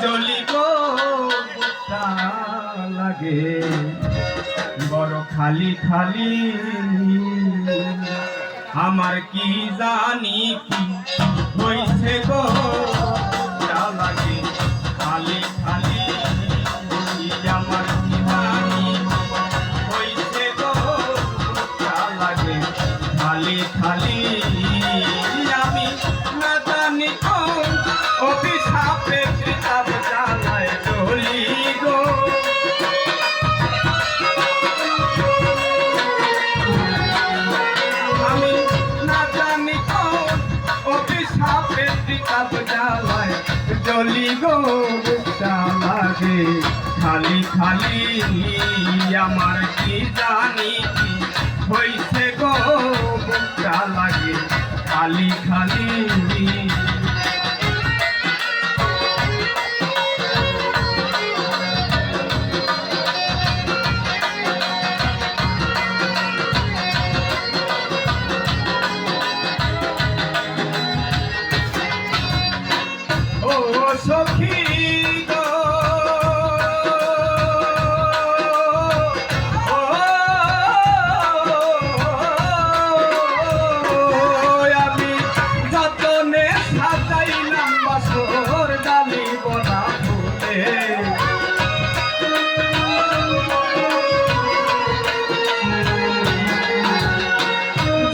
জলি গো বুকটা লাগে বড় খালি খালি আমার কি জানি কি হইছে গো লাগে খালি খালি আমার কি জানি হইছে গো লাগে খালি খালি আমি না জানি কোন অভিশাপে কিতাব জানায় চলি গো আমি না জানি কোন অভিশাপে কিতাব জানায় চলি গো লাগে খালি খালি আমার কি জানি কি হইছে গো বুকটা লাগে খালি খালি ও সখী গো আমি যতনে সাজাইলাম বাসর ডালি বনা ফুলে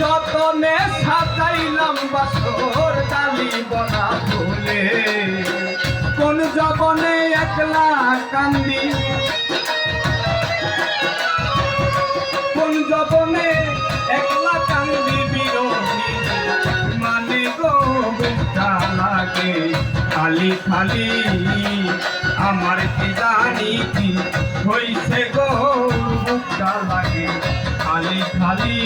যতনে সাজাইলাম বাসর ডালি বনা ফুলে কোন জবনে একলা কান্দি কোন জবনে একলা কান্দি বিরোধী মানে গো বুকটা লাগে খালি খালি আমার কি জানি কি হইছে গো বুকটা লাগে খালি খালি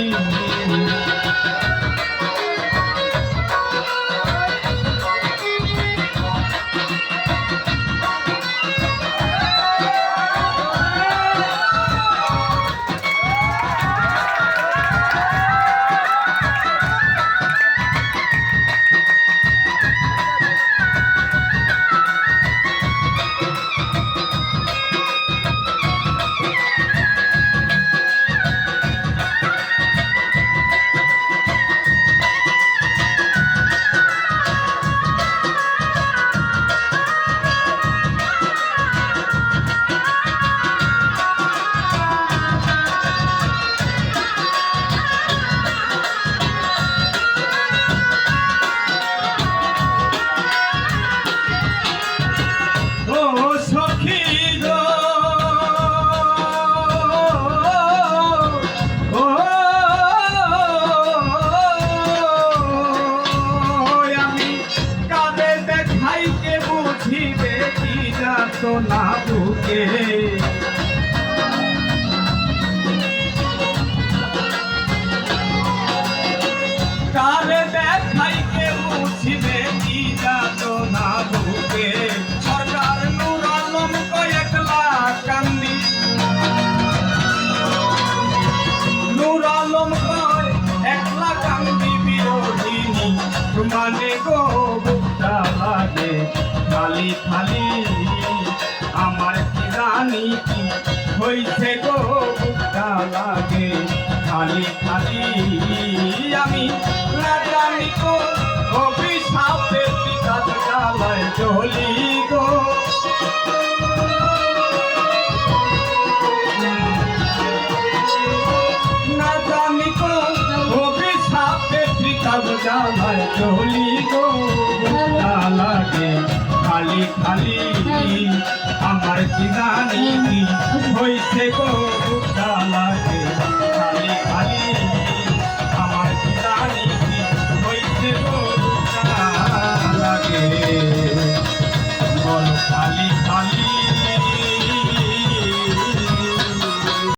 না বুকে কালে দেখাই কে বুঝিবে কি যাতো না বুকে সরকার নূর আলম কয়েকলা কান্দি নূর আলম কয় একলা কান্দি বিরোধিনী মানে গো বুকটা লাগে খালি খালি আমার কি জানি কি হইছে গো বুকটা লাগে খালি খালি আমি না জানি গো অভিশাপে পিতাত জ্বালায় চলি গো না জানি গো অভিশাপে পিতাত জ্বালায় চলি গো বুকটা লাগে খালি খালি আমার কি জানি কি হইছে গো বুকটা লাগে